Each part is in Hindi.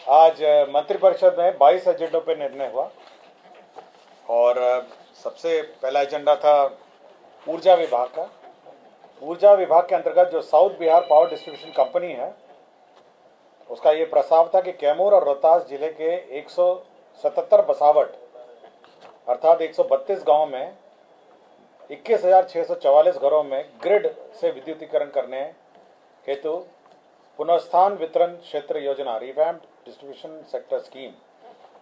आज मंत्रिपरिषद में 22 एजेंडों पर निर्णय हुआ और सबसे पहला एजेंडा था ऊर्जा विभाग का। ऊर्जा विभाग के अंतर्गत जो south Bihar power distribution company है उसका ये प्रस्ताव था कि कैमूर और रोहतास जिले के 177 बसावट अर्थात 132 गांव में 21,644 घरों में ग्रिड से विद्युतीकरण करने हेतु पुनर्स्थान वितरण क्षेत्र योजना रिवैम्प्ड डिस्ट्रीब्यूशन सेक्टर स्कीम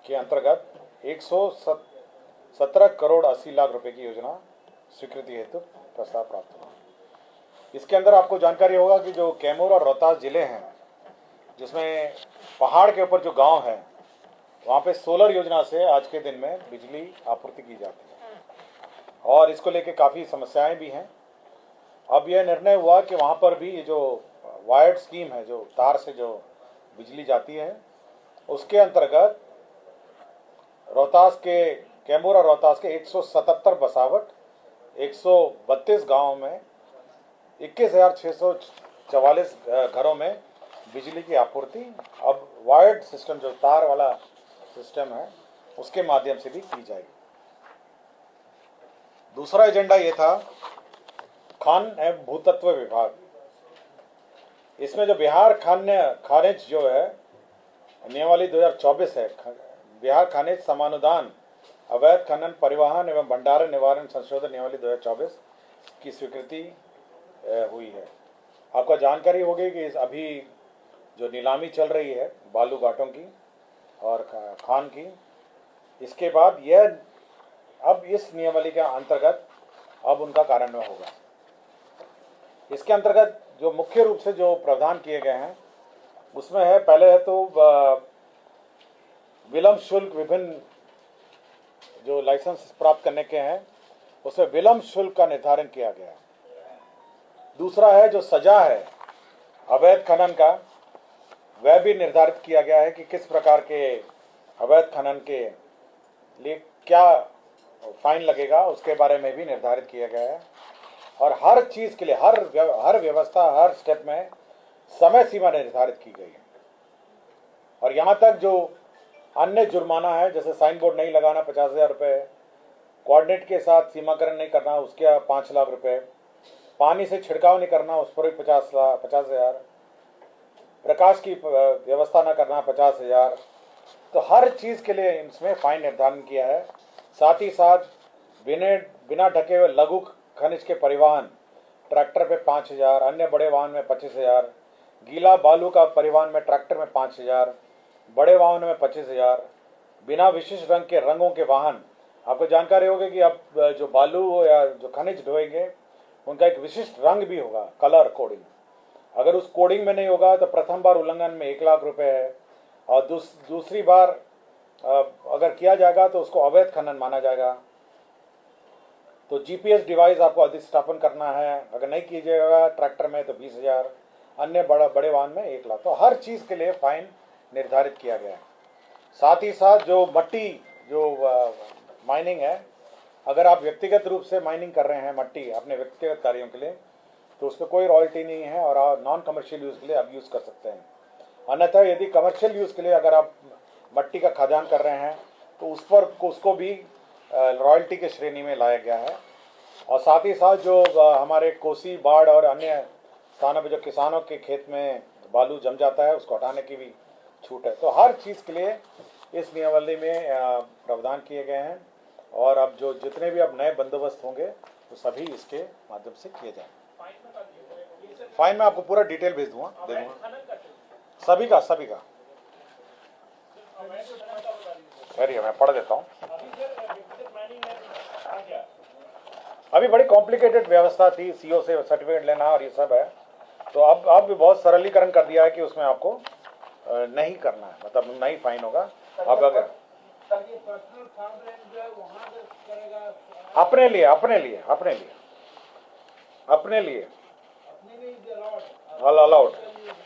के अंतर्गत 117 करोड़ 80 लाख रुपए की योजना स्वीकृति हेतु प्रस्ताव प्राप्त हुआ। इसके अंदर आपको जानकारी होगा कि जो कैमूर और रोहतास जिले हैं जिसमें पहाड़ के ऊपर जो गांव है वहाँ पे सोलर योजना से आज के दिन में बिजली आपूर्ति की जाती है और इसको लेके काफ़ी समस्याएं भी हैं। अब यह निर्णय हुआ कि वहाँ पर भी ये जो वायर्ड स्कीम है, जो तार से जो बिजली जाती है, उसके अंतर्गत रोहतास के कैमूर और रोहतास के 177 बसावट 132 गाँव में 21,644 घरों में बिजली की आपूर्ति अब वायर्ड सिस्टम, जो तार वाला सिस्टम है, उसके माध्यम से भी की जाएगी। दूसरा एजेंडा ये था खान एवं भूतत्व विभाग। इसमें जो बिहार खानिज जो है नियमावली 2024 है, बिहार खानिज समानुदान अवैध खनन परिवहन एवं भंडारण निवारण संशोधन नियमावली 2024 की स्वीकृति हुई है। आपका जानकारी होगी कि अभी जो नीलामी चल रही है बालू घाटों की और खान की, इसके बाद यह अब इस नियमावली के अंतर्गत अब उनका कार्यान्वयन होगा। इसके अंतर्गत जो मुख्य रूप से जो प्रावधान किए गए हैं उसमें है, पहले है तो विलंब शुल्क, विभिन्न जो लाइसेंस प्राप्त करने के हैं उसमें विलंब शुल्क का निर्धारण किया गया है। दूसरा है जो सजा है अवैध खनन का, वह भी निर्धारित किया गया है कि किस प्रकार के अवैध खनन के लिए क्या फाइन लगेगा, उसके बारे में भी निर्धारित किया गया है। और हर चीज़ के लिए हर व्यवस्था, हर स्टेप में समय सीमा निर्धारित की गई है। और यहाँ तक जो अन्य जुर्माना है, जैसे साइन बोर्ड नहीं लगाना 50,000 रुपये, कोऑर्डिनेट के साथ सीमाकरण नहीं करना उसके 5 लाख रुपये, पानी से छिड़काव नहीं करना उस पर भी 50,000, प्रकाश की व्यवस्था न करना 50,000। तो हर चीज़ के लिए इसमें फाइन निर्धारण किया है। साथ ही साथ बिना ढके हुए लघु खनिज के परिवहन, ट्रैक्टर पे 5,000, अन्य बड़े वाहन में 25,000, गीला बालू का परिवहन में ट्रैक्टर में 5,000, बड़े वाहन में 25,000, बिना विशिष्ट रंग के रंगों के वाहन। आपको जानकारी होगी कि अब जो बालू या जो खनिज ढोएंगे उनका एक विशिष्ट रंग भी होगा, कलर कोडिंग। अगर उस कोडिंग में नहीं होगा तो प्रथम बार उल्लंघन में 1 लाख रुपए है और दूसरी बार अगर किया जाएगा तो उसको अवैध खनन माना जाएगा। तो जीपीएस डिवाइस आपको अधिष्ठापन करना है, अगर नहीं कीजिएगा ट्रैक्टर में तो 20,000, अन्य बड़े वाहन में 1 लाख। तो हर चीज़ के लिए फाइन निर्धारित किया गया है। साथ ही साथ जो मट्टी जो माइनिंग है, अगर आप व्यक्तिगत रूप से माइनिंग कर रहे हैं मट्टी अपने व्यक्तिगत कार्यों के लिए तो उस पर कोई रॉयल्टी नहीं है और आप नॉन कमर्शियल यूज़ के लिए आप यूज़ कर सकते हैं। अन्यथा यदि कमर्शियल यूज़ के लिए अगर आप मट्टी का खदान कर रहे हैं तो उसको भी रॉयल्टी के श्रेणी में लाया गया है। और साथ ही साथ जो हमारे कोसी, बाढ़ और अन्य स्थानों पर जो किसानों के खेत में बालू जम जाता है उसको हटाने की भी छूट है। तो हर चीज़ के लिए इस नियमावली में प्रावधान किए गए हैं और अब जो जितने भी अब नए बंदोबस्त होंगे तो सभी इसके माध्यम से किए जाएंगे। फाइन में आपको पूरा डिटेल भेज दूंगा, दे दूंगा सभी का खैरिए मैं पढ़ देता हूँ। अभी बड़ी कॉम्प्लिकेटेड व्यवस्था थी, सीओ से सर्टिफिकेट लेना और ये सब है, तो अब बहुत सरलीकरण कर दिया है कि उसमें आपको नहीं करना है, मतलब नहीं फाइन होगा। अब अगर अपने लिए अलाउड,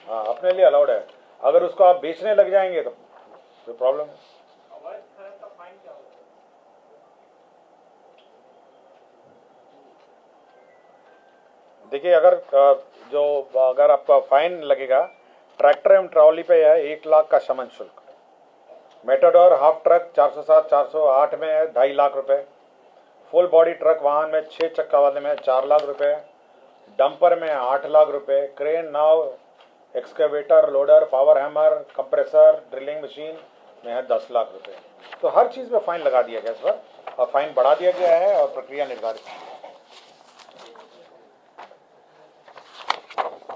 हाँ अपने लिए अलाउड है। अगर उसको आप बेचने लग जाएंगे तो प्रॉब्लम है। देखिए अगर आपका फाइन लगेगा ट्रैक्टर एवं ट्रॉली पे है 1 लाख का शमन शुल्क, मेटाडोर हाफ ट्रक 407 408 में है 2.5 लाख रुपए। फुल बॉडी ट्रक वाहन में 6 चक्का वाले में 4 लाख रुपए। डंपर में 8 लाख रुपए। क्रेन, नाव, excavator, loader, power hammer, compressor, drilling machine में है 10 लाख रुपए। तो हर चीज में फाइन लगा दिया गया इस पर, और फाइन बढ़ा दिया गया है और प्रक्रिया निर्धारित।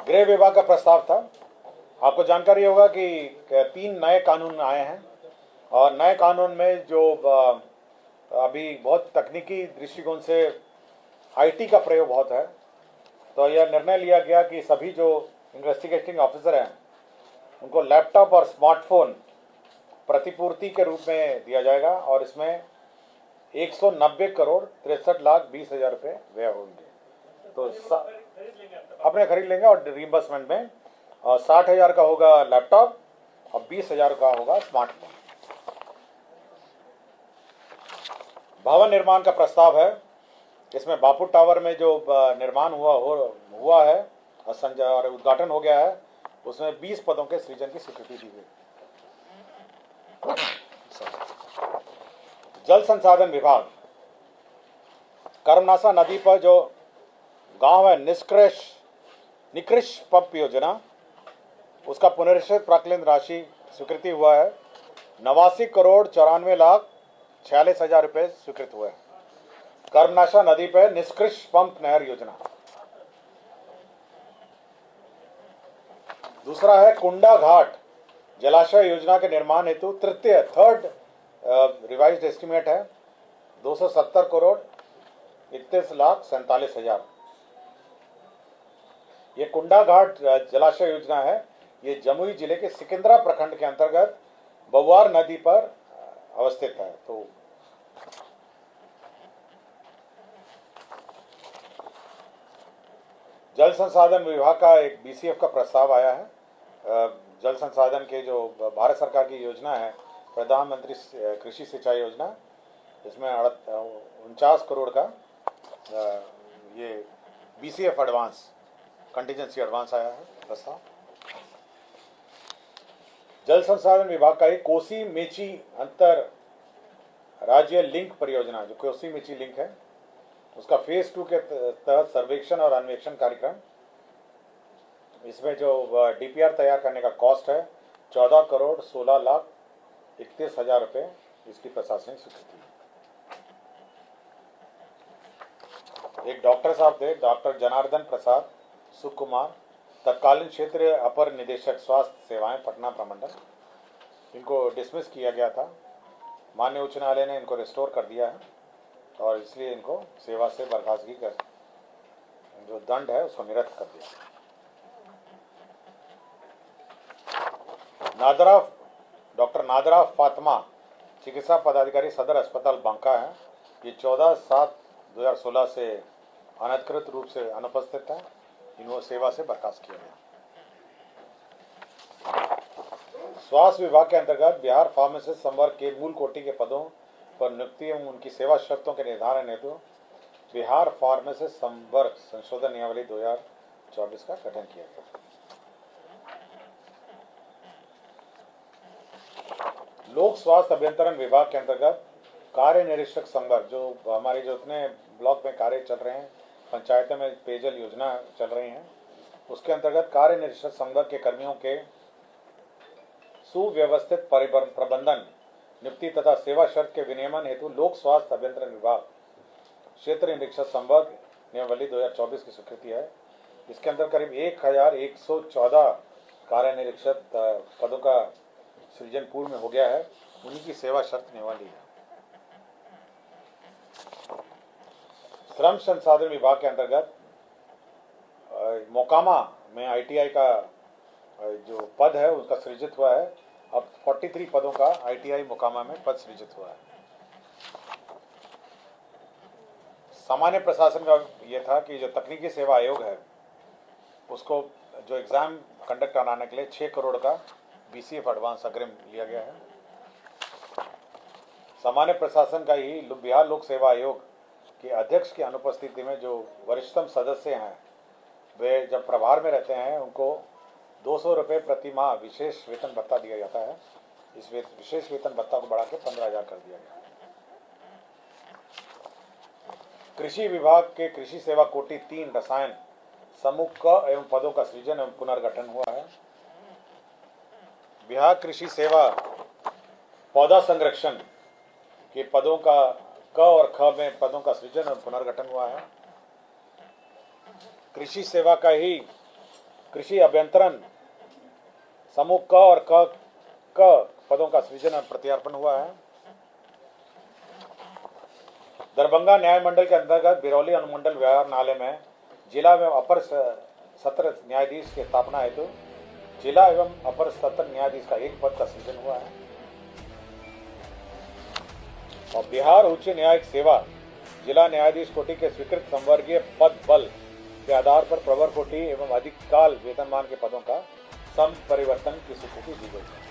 गृह विभाग का प्रस्ताव था। आपको जानकारी होगा कि 3 नए कानून आए हैं, और नए कानून में जो अभी बहुत तकनीकी दृष्टिकोण से आईटी का प्रयोग बहुत है, तो यह निर्णय लिया गया कि सभी जो इन्वेस्टिगेटिंग ऑफिसर हैं उनको लैपटॉप और स्मार्टफोन प्रतिपूर्ति के रूप में दिया जाएगा, और इसमें 190 करोड़ 63,20,000 रुपये व्यय होंगे। तो अपने खरीद लेंगे और रिइंबर्समेंट में, और 60,000 का होगा लैपटॉप और 20,000 का होगा स्मार्टफोन। भवन निर्माण का प्रस्ताव है। इसमें बापू टावर में जो निर्माण हुआ है और उद्घाटन हो गया है, उसमें 20 पदों के सृजन की स्वीकृति दी गई। जल संसाधन विभाग कर्मनासा नदी पर जो गांव है निकृष पंप योजना, उसका पुनरीक्षित प्राक्कलित राशि स्वीकृति हुआ है। 89 करोड़ 94,46,000 रुपये स्वीकृत हुए हैं कर्मनासा नदी पर निष्कृष पंप नहर योजना। दूसरा है कुंडा घाट जलाशय योजना के निर्माण हेतु थर्ड रिवाइज्ड एस्टिमेट है 270 करोड़ 31,47,000। ये कुंडा घाट जलाशय योजना है, ये जमुई जिले के सिकंदरा प्रखंड के अंतर्गत बवार नदी पर अवस्थित है। तो जल संसाधन विभाग का एक बीसीएफ का प्रस्ताव आया है। जल संसाधन के जो भारत सरकार की योजना है, प्रधानमंत्री कृषि सिंचाई योजना, इसमें 49 करोड़ का ये बीसीएफ एडवांस कंटीजेंसी एडवांस आया है प्रस्ताव। जल संसाधन विभाग का एक कोसी मेची अंतर राज्य लिंक परियोजना, जो कोसी मेची लिंक है, उसका फेज 2 के तहत सर्वेक्षण और अन्वेषण कार्यक्रम, इसमें जो डीपीआर तैयार करने का कॉस्ट है 14 करोड़ 16,31,000 रुपये, इसकी प्रशासनिक स्वीकृति। एक डॉक्टर साहब थे, डॉक्टर जनार्दन प्रसाद सुकुमार, तत्कालीन क्षेत्र अपर निदेशक स्वास्थ्य सेवाएं पटना प्रमंडल, इनको डिसमिस किया गया था। माननीय उच्च न्यायालय ने इनको रिस्टोर कर दिया है, और इसलिए इनको सेवा से बर्खास्तगी कर जो दंड है उसको निरस्त कर दिया। डॉक्टर नादरा फातिमा चिकित्सा पदाधिकारी सदर अस्पताल बांका है, ये 14/7/2016 से अनधिकृत रूप से अनुपस्थित है, इनको सेवा से बर्खास्त किया गया। स्वास्थ्य विभाग के अंतर्गत बिहार फार्मासिस्ट संवर्ग के मूल कोटि के पदों पर नियुक्ति एवं उनकी सेवा शर्तों के निर्धारण हेतु बिहार फार्मासिस्ट संवर्ग संशोधन नियमावली 2024 का गठन किया गया। लोक स्वास्थ्य अभियंत्रण विभाग के अंतर्गत कार्य निरीक्षक संवर्ग, जो हमारे जो इतने ब्लॉक में कार्य चल रहे हैं, पंचायतों में पेयजल योजना चल रही हैं, उसके अंतर्गत कार्य निरीक्षक संवर्ग के कर्मियों के सुव्यवस्थित प्रबंधन, नियुक्ति तथा सेवा शर्त के विनियमन हेतु लोक स्वास्थ्य अभियंत्रण विभाग क्षेत्र निरीक्षक संवर्ग नियमावली 2024 की स्वीकृति है। इसके अंदर करीब 1,114 कार्य निरीक्षक पदों का सृजन पूर्व में हो गया है, उन्हीं की सेवा शर्त नियमावली है। श्रम संसाधन विभाग के अंतर्गत मोकामा में आईटीआई का जो पद है उसका सृजित हुआ है। अब 43 पदों का आईटीआई मोकामा में पद सृजित हुआ है। सामान्य प्रशासन का ये था कि जो तकनीकी सेवा आयोग है उसको जो एग्जाम कंडक्ट कराने के लिए 6 करोड़ का बीसीएफ एडवांस अग्रिम लिया गया है। सामान्य प्रशासन का ही बिहार लोक सेवा आयोग के अध्यक्ष की अनुपस्थिति में जो वरिष्ठतम सदस्य हैं वे जब प्रभार में रहते हैं, उनको 200 रुपये प्रति माह विशेष वेतन भत्ता दिया जाता है। इस विशेष वेतन भत्ता को बढ़ा के 15,000 कर दिया गया। कृषि विभाग के कृषि सेवा कोटि 3 रसायन समूह क एवं पदों का सृजन एवं पुनर्गठन हुआ है। बिहार कृषि सेवा पौधा संरक्षण के पदों का क और ख में पदों का सृजन और पुनर्गठन हुआ है। कृषि सेवा का ही कृषि अभियंत्रण समूह क और क पदों का सृजन और प्रत्यार्पण हुआ है। दरभंगा न्याय मंडल के अंतर्गत बिरौली अनुमंडल व्यवहार न्यायालय में जिला एवं अपर सत्र न्यायाधीश की स्थापना हेतु जिला एवं अपर सत्र न्यायाधीश का एक पद का सृजन हुआ है। और बिहार उच्च न्यायिक सेवा जिला न्यायाधीश कोटि के स्वीकृत संवर्गीय पद बल के आधार पर प्रवर कोटि एवं अधिक काल वेतनमान के पदों का सम परिवर्तन की स्वीकृति दी गई है।